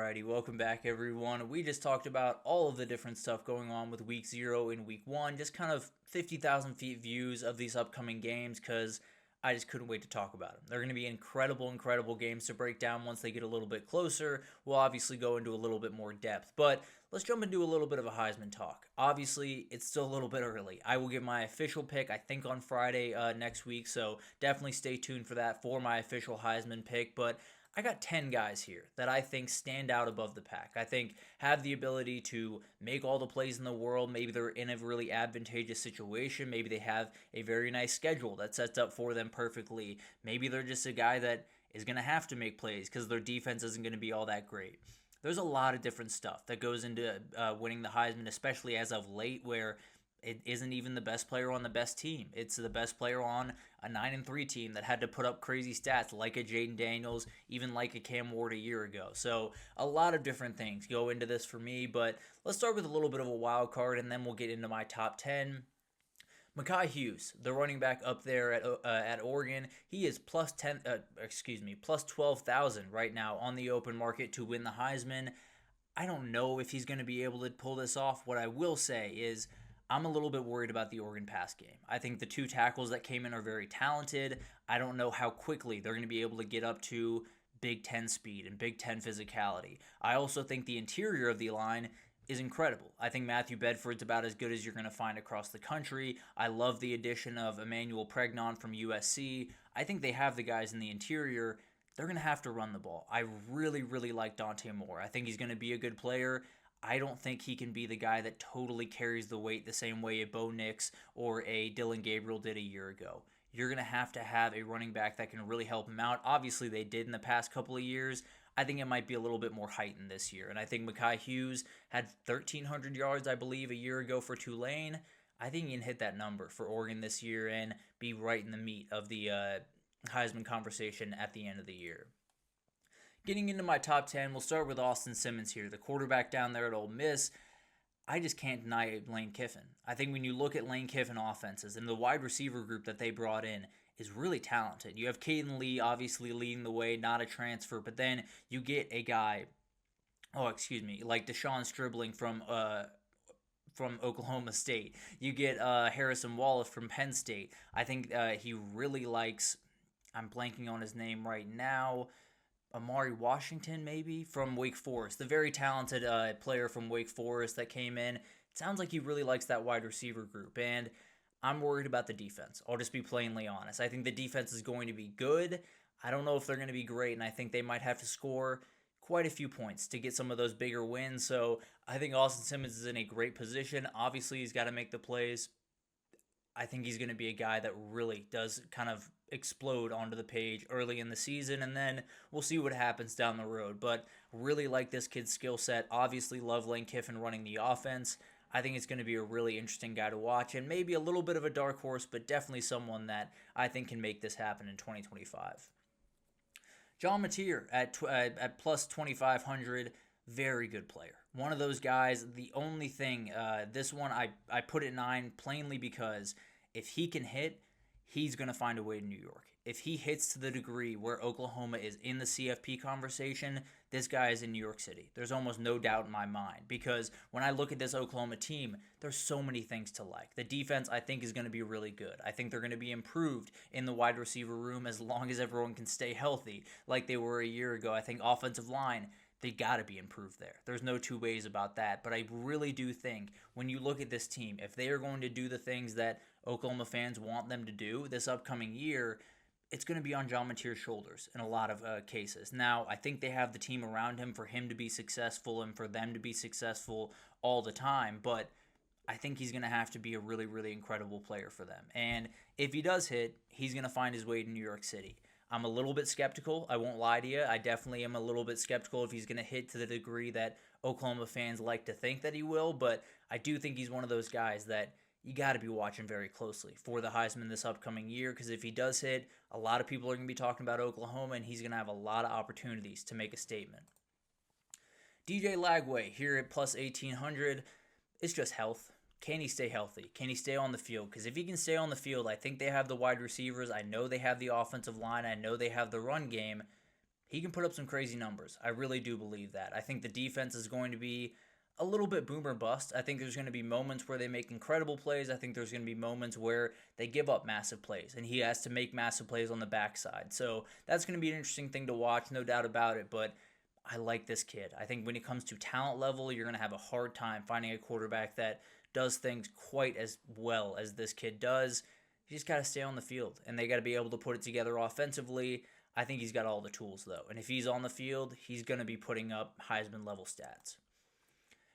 Alrighty, welcome back everyone. We just talked about all of the different stuff going on with week 0 and week 1, just kind of 50,000 feet views of these upcoming games because I just couldn't wait to talk about them. They're going to be incredible games to break down once they get a little bit closer. We'll obviously go into a little bit more depth, but let's jump into a little bit of a Heisman talk. Obviously, it's still a little bit early. I will give my official pick, I think, on Friday next week, so definitely stay tuned for that for my official Heisman pick, but I got 10 guys here that I think stand out above the pack. I think have the ability to make all the plays in the world. Maybe they're in a really advantageous situation. Maybe they have a very nice schedule that sets up for them perfectly. Maybe they're just a guy that is going to have to make plays because their defense isn't going to be all that great. There's a lot of different stuff that goes into winning the Heisman, especially as of late, where it isn't even the best player on the best team. It's the best player on a 9-3 team that had to put up crazy stats like a Jaden Daniels, even like a Cam Ward a year ago. So a lot of different things go into this for me, but let's start with a little bit of a wild card and then we'll get into my top 10. Mekhi Hughes, the running back up there at Oregon, he is plus 12,000 right now on the open market to win the Heisman. I don't know if he's going to be able to pull this off. What I will say is I'm a little bit worried about the Oregon pass game. I think the two tackles that came in are very talented. I don't know how quickly they're going to be able to get up to Big Ten speed and Big Ten physicality. I also think the interior of the line is incredible. I think Matthew Bedford's about as good as you're going to find across the country. I love the addition of Emmanuel Pregnon from USC. I think they have the guys in the interior. They're going to have to run the ball. I really like Dante Moore. I think he's going to be a good player. I don't think he can be the guy that totally carries the weight the same way a Bo Nix or a Dylan Gabriel did a year ago. You're going to have a running back that can really help him out. Obviously, they did in the past couple of years. I think it might be a little bit more heightened this year. And I think Mekhi Hughes had 1,300 yards, I believe, a year ago for Tulane. I think he can hit that number for Oregon this year and be right in the meat of the Heisman conversation at the end of the year. Getting into my top 10, we'll start with Austin Simmons here, the quarterback down there at Ole Miss. I just can't deny Lane Kiffin. I think when you look at Lane Kiffin offenses and the wide receiver group that they brought in is really talented. You have Caden Lee obviously leading the way, not a transfer, but then you get a guy, like Deshaun Stribling from Oklahoma State. You get Harrison Wallace from Penn State. I think he really likes, I'm blanking on his name right now, Amari Washington, maybe, from Wake Forest. The very talented player from Wake Forest that came in. It sounds like he really likes that wide receiver group, and I'm worried about the defense. I'll just be plainly honest. I think the defense is going to be good. I don't know if they're going to be great, and I think they might have to score quite a few points to get some of those bigger wins. So I think Austin Simmons is in a great position. Obviously, he's got to make the plays. I think he's going to be a guy that really does kind of explode onto the page early in the season, and then we'll see what happens down the road. But really like this kid's skill set. Obviously love Lane Kiffin running the offense. I think it's going to be a really interesting guy to watch, and maybe a little bit of a dark horse, but definitely someone that I think can make this happen in 2025. John Mateer at plus 2,500. Very good player. One of those guys. The only thing, this one I put at 9 plainly because if he can hit, he's going to find a way to New York. If he hits to the degree where Oklahoma is in the CFP conversation, this guy is in New York City. There's almost no doubt in my mind because when I look at this Oklahoma team, there's so many things to like. The defense, I think, is going to be really good. I think they're going to be improved in the wide receiver room as long as everyone can stay healthy like they were a year ago. I think offensive line, they got to be improved there. There's no two ways about that. But I really do think when you look at this team, if they are going to do the things that Oklahoma fans want them to do this upcoming year, it's going to be on John Mateer's shoulders in a lot of cases. Now, I think they have the team around him for him to be successful and for them to be successful all the time, but I think he's going to have to be a really incredible player for them. And if he does hit, he's going to find his way to New York City. I'm a little bit skeptical. I won't lie to you. I definitely am a little bit skeptical if he's going to hit to the degree that Oklahoma fans like to think that he will, but I do think he's one of those guys that you got to be watching very closely for the Heisman this upcoming year because if he does hit, a lot of people are going to be talking about Oklahoma and he's going to have a lot of opportunities to make a statement. DJ Lagway here at plus 1,800. It's just health. Can he stay healthy? Can he stay on the field? Because if he can stay on the field, I think they have the wide receivers. I know they have the offensive line. I know they have the run game. he can put up some crazy numbers. I really do believe that. I think the defense is going to be a little bit boomer bust. I think there's going to be moments where they make incredible plays. I think there's going to be moments where they give up massive plays, and he has to make massive plays on the backside. So that's going to be an interesting thing to watch, no doubt about it. But I like this kid. I think when it comes to talent level, you're going to have a hard time finding a quarterback that does things quite as well as this kid does. You just got to stay on the field, and they got to be able to put it together offensively. I think he's got all the tools, though. And if he's on the field, he's going to be putting up Heisman-level stats.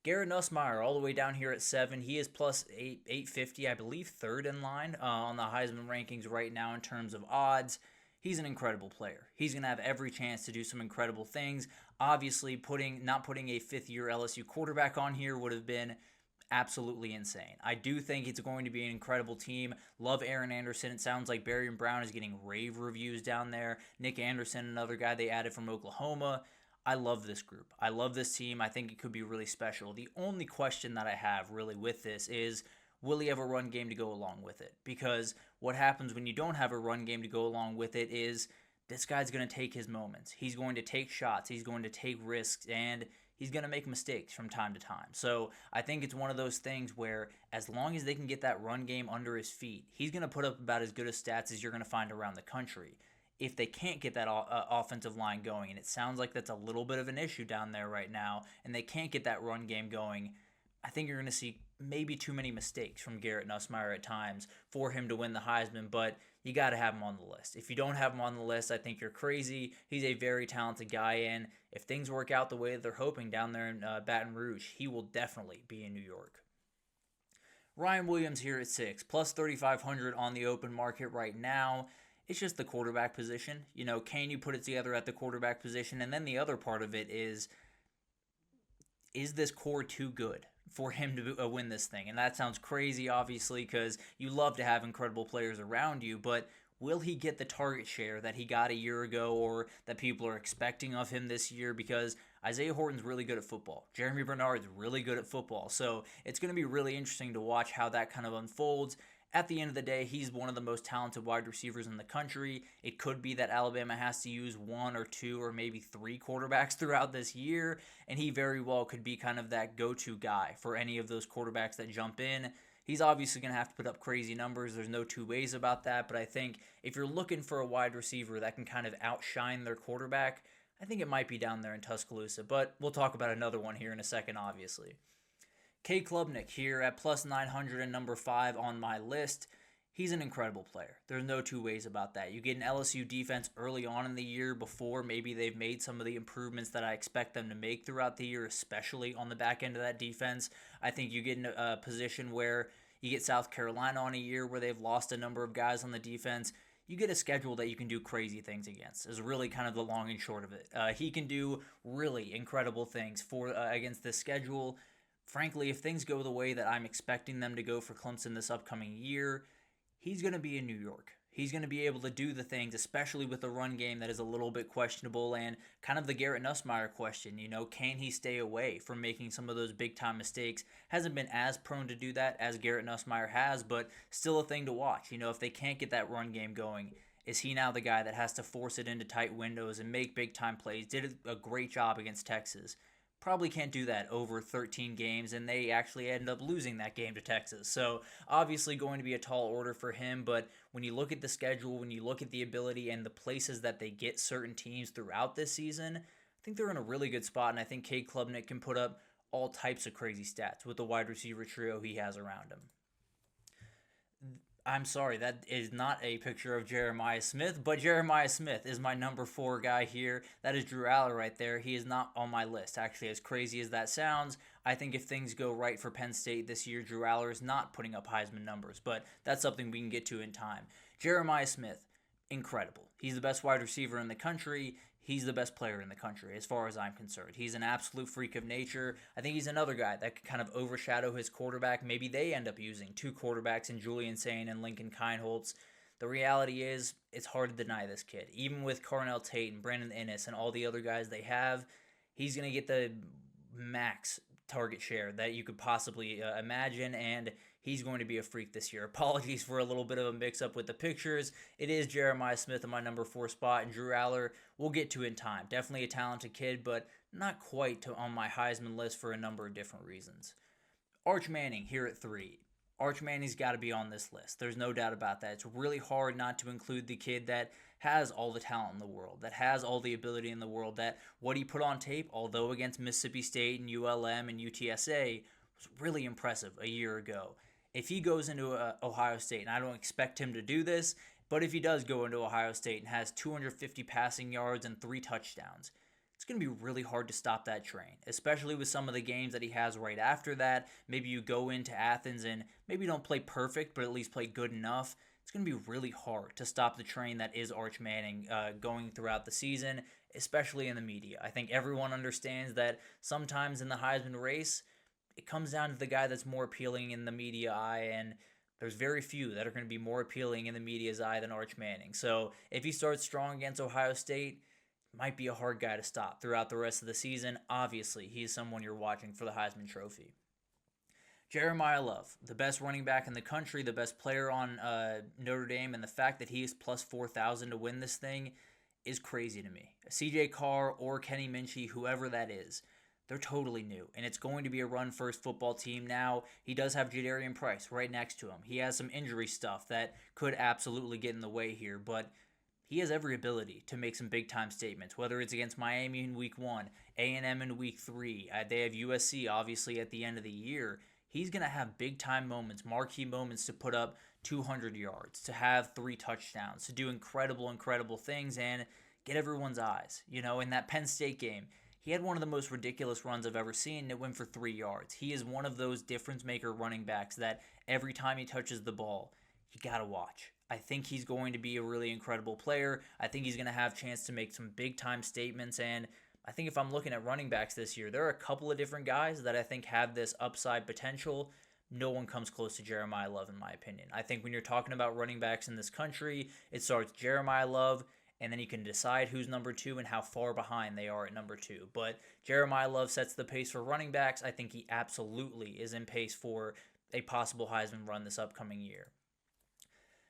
Garrett Nussmeier, all the way down here at 7. He is plus 850, I believe, third in line on the Heisman rankings right now in terms of odds. He's an incredible player. He's going to have every chance to do some incredible things. Obviously, not putting a fifth-year LSU quarterback on here would have been absolutely insane. I do think it's going to be an incredible team. Love Aaron Anderson. It sounds like Barry Brown is getting rave reviews down there. Nick Anderson, another guy they added from Oklahoma. I love this group. I love this team. I think it could be really special. The only question that I have really with this is, will he have a run game to go along with it? Because what happens when you don't have a run game to go along with it is this guy's going to take his moments. He's going to take shots. He's going to take risks, and he's going to make mistakes from time to time. So I think it's one of those things where as long as they can get that run game under his feet, he's going to put up about as good of stats as you're going to find around the country. If they can't get that offensive line going, and it sounds like that's a little bit of an issue down there right now, and they can't get that run game going, I think you're going to see maybe too many mistakes from Garrett Nussmeier at times for him to win the Heisman, but you got to have him on the list. If you don't have him on the list, I think you're crazy. He's a very talented guy, and if things work out the way that they're hoping down there in Baton Rouge, he will definitely be in New York. Ryan Williams here at 6, plus 3,500 on the open market right now. It's just the quarterback position. You know, can you put it together at the quarterback position? And then the other part of it is this core too good for him to win this thing? And that sounds crazy, obviously, because you love to have incredible players around you, but will he get the target share that he got a year ago or that people are expecting of him this year? Because Isaiah Horton's really good at football. Jeremy Bernard's really good at football. So it's going to be really interesting to watch how that kind of unfolds. At the end of the day, he's one of the most talented wide receivers in the country. It could be that Alabama has to use 1 or 2 or maybe 3 quarterbacks throughout this year, and he very well could be kind of that go-to guy for any of those quarterbacks that jump in. He's obviously going to have to put up crazy numbers. There's no two ways about that, but I think if you're looking for a wide receiver that can kind of outshine their quarterback, I think it might be down there in Tuscaloosa, but we'll talk about another one here in a second, obviously. K. Klubnik here at plus 900 and number 5 on my list. He's an incredible player. There's no two ways about that. You get an LSU defense early on in the year before maybe they've made some of the improvements that I expect them to make throughout the year, especially on the back end of that defense. I think you get in a position where you get South Carolina on a year where they've lost a number of guys on the defense. You get a schedule that you can do crazy things against is really kind of the long and short of it. He can do really incredible things against this schedule. Frankly, if things go the way that I'm expecting them to go for Clemson this upcoming year, he's going to be in New York. He's going to be able to do the things, especially with the run game that is a little bit questionable, and kind of the Garrett Nussmeier question, can he stay away from making some of those big-time mistakes? Hasn't been as prone to do that as Garrett Nussmeier has, but still a thing to watch. If they can't get that run game going, is he now the guy that has to force it into tight windows and make big-time plays? Did a great job against Texas. Probably can't do that over 13 games, and they actually end up losing that game to Texas. So obviously going to be a tall order for him, but when you look at the schedule, when you look at the ability and the places that they get certain teams throughout this season, I think they're in a really good spot, and I think Cade Klubnik can put up all types of crazy stats with the wide receiver trio he has around him. I'm sorry, that is not a picture of Jeremiah Smith, but Jeremiah Smith is my number 4 guy here. That is Drew Aller right there. He is not on my list. Actually, as crazy as that sounds, I think if things go right for Penn State this year, Drew Aller is not putting up Heisman numbers, but that's something we can get to in time. Jeremiah Smith, incredible. He's the best wide receiver in the country. He's the best player in the country as far as I'm concerned. He's an absolute freak of nature. I think he's another guy that could kind of overshadow his quarterback. Maybe they end up using 2 quarterbacks in Julian Sain and Lincoln Kienholz. The reality is, it's hard to deny this kid. Even with Carnell Tate and Brandon Inniss and all the other guys they have, he's going to get the max target share that you could possibly imagine, and he's going to be a freak this year. Apologies for a little bit of a mix-up with the pictures. It is Jeremiah Smith in my number 4 spot, and Drew Aller, we'll get to in time. Definitely a talented kid, but not quite on my Heisman list for a number of different reasons. Arch Manning here at 3. Arch Manning's got to be on this list. There's no doubt about that. It's really hard not to include the kid that has all the talent in the world, that has all the ability in the world, that what he put on tape, although against Mississippi State and ULM and UTSA, was really impressive a year ago. If he goes into Ohio State, and I don't expect him to do this, but if he does go into Ohio State and has 250 passing yards and 3 touchdowns, it's going to be really hard to stop that train, especially with some of the games that he has right after that. Maybe you go into Athens and maybe don't play perfect, but at least play good enough. It's going to be really hard to stop the train that is Arch Manning going throughout the season, especially in the media. I think everyone understands that sometimes in the Heisman race, it comes down to the guy that's more appealing in the media eye, and there's very few that are going to be more appealing in the media's eye than Arch Manning. So if he starts strong against Ohio State, might be a hard guy to stop throughout the rest of the season. Obviously, he is someone you're watching for the Heisman Trophy. Jermiyah Love, the best running back in the country, the best player on Notre Dame, and the fact that he is plus 4,000 to win this thing is crazy to me. CJ Carr or Kenny Minchey, whoever that is, they're totally new, and it's going to be a run-first football team now. He does have Jadarian Price right next to him. He has some injury stuff that could absolutely get in the way here, but he has every ability to make some big-time statements, whether it's against Miami in Week 1, A&M in Week 3. They have USC, obviously, at the end of the year. He's going to have big-time moments, marquee moments to put up 200 yards, to have 3 touchdowns, to do incredible, incredible things and get everyone's eyes. You know, in that Penn State game, he had one of the most ridiculous runs I've ever seen. It went for 3 yards. He is one of those difference-maker running backs that every time he touches the ball, you got to watch. I think he's going to be a really incredible player. I think he's going to have a chance to make some big-time statements, and I think if I'm looking at running backs this year, there are a couple of different guys that I think have this upside potential. No one comes close to Jermiyah Love, in my opinion. I think when you're talking about running backs in this country, it starts Jermiyah Love, and then you can decide who's number 2 and how far behind they are at number 2. But Jermiyah Love sets the pace for running backs. I think he absolutely is in pace for a possible Heisman run this upcoming year.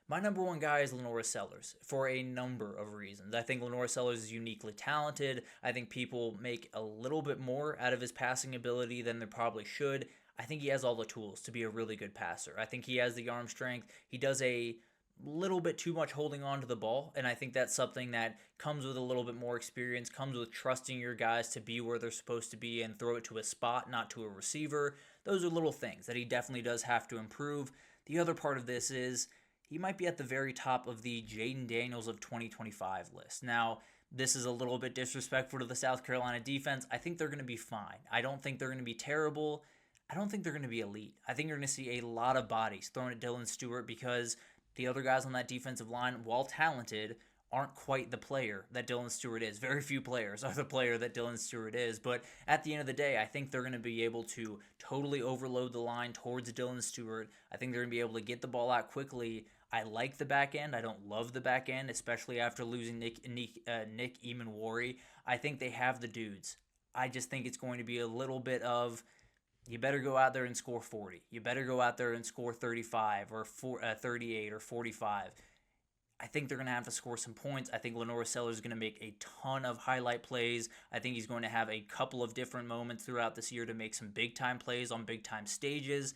My number 1 guy is LaNorris Sellers for a number of reasons. I think LaNorris Sellers is uniquely talented. I think people make a little bit more out of his passing ability than they probably should. I think he has all the tools to be a really good passer. I think he has the arm strength. He does a little bit too much holding on to the ball, and I think that's something that comes with a little bit more experience, comes with trusting your guys to be where they're supposed to be and throw it to a spot, not to a receiver. Those are little things that he definitely does have to improve. The other part of this is he might be at the very top of the Jaden Daniels of 2025 list. Now, this is a little bit disrespectful to the South Carolina defense. I think they're going to be fine. I don't think they're going to be terrible. I don't think they're going to be elite. I think you're going to see a lot of bodies thrown at Dylan Stewart because the other guys on that defensive line, while talented, aren't quite the player that Dylan Stewart is. Very few players are the player that Dylan Stewart is. But at the end of the day, I think they're going to be able to totally overload the line towards Dylan Stewart. I think they're going to be able to get the ball out quickly. I like the back end. I don't love the back end, especially after losing Nick Eamon-Wari. I think they have the dudes. I just think it's going to be a little bit of, you better go out there and score 40. You better go out there and score 35 or 38 or 45. I think they're going to have to score some points. I think LaNorris Sellers is going to make a ton of highlight plays. I think he's going to have a couple of different moments throughout this year to make some big-time plays on big-time stages.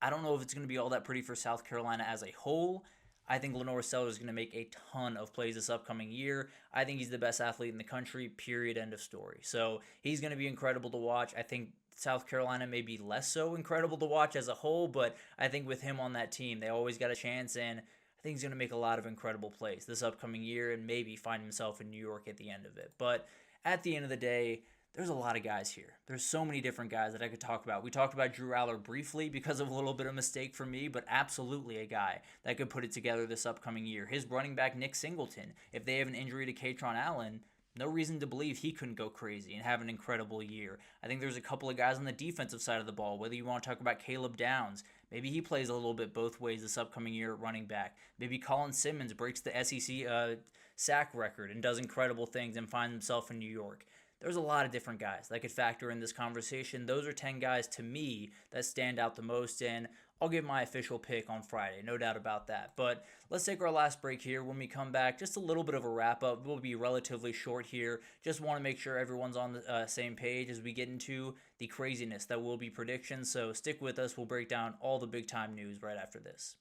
I don't know if it's going to be all that pretty for South Carolina as a whole. I think LaNorris Sellers is going to make a ton of plays this upcoming year. I think he's the best athlete in the country, period, end of story. So he's going to be incredible to watch. I think South Carolina may be less so incredible to watch as a whole, but I think with him on that team, they always got a chance, and I think he's going to make a lot of incredible plays this upcoming year and maybe find himself in New York at the end of it. But at the end of the day, there's a lot of guys here. There's so many different guys that I could talk about. We talked about Drew Aller briefly because of a little bit of mistake for me, but absolutely a guy that could put it together this upcoming year. His running back, Nick Singleton, if they have an injury to Katron Allen, no reason to believe he couldn't go crazy and have an incredible year. I think there's a couple of guys on the defensive side of the ball, whether you want to talk about Caleb Downs. Maybe he plays a little bit both ways this upcoming year at running back. Maybe Colin Simmons breaks the SEC sack record and does incredible things and finds himself in New York. There's a lot of different guys that could factor in this conversation. Those are 10 guys to me that stand out the most, and I'll give my official pick on Friday, no doubt about that. But let's take our last break here. When we come back, just a little bit of a wrap up. We'll be relatively short here. Just want to make sure everyone's on the same page as we get into the craziness that will be predictions. So stick with us. We'll break down all the big time news right after this.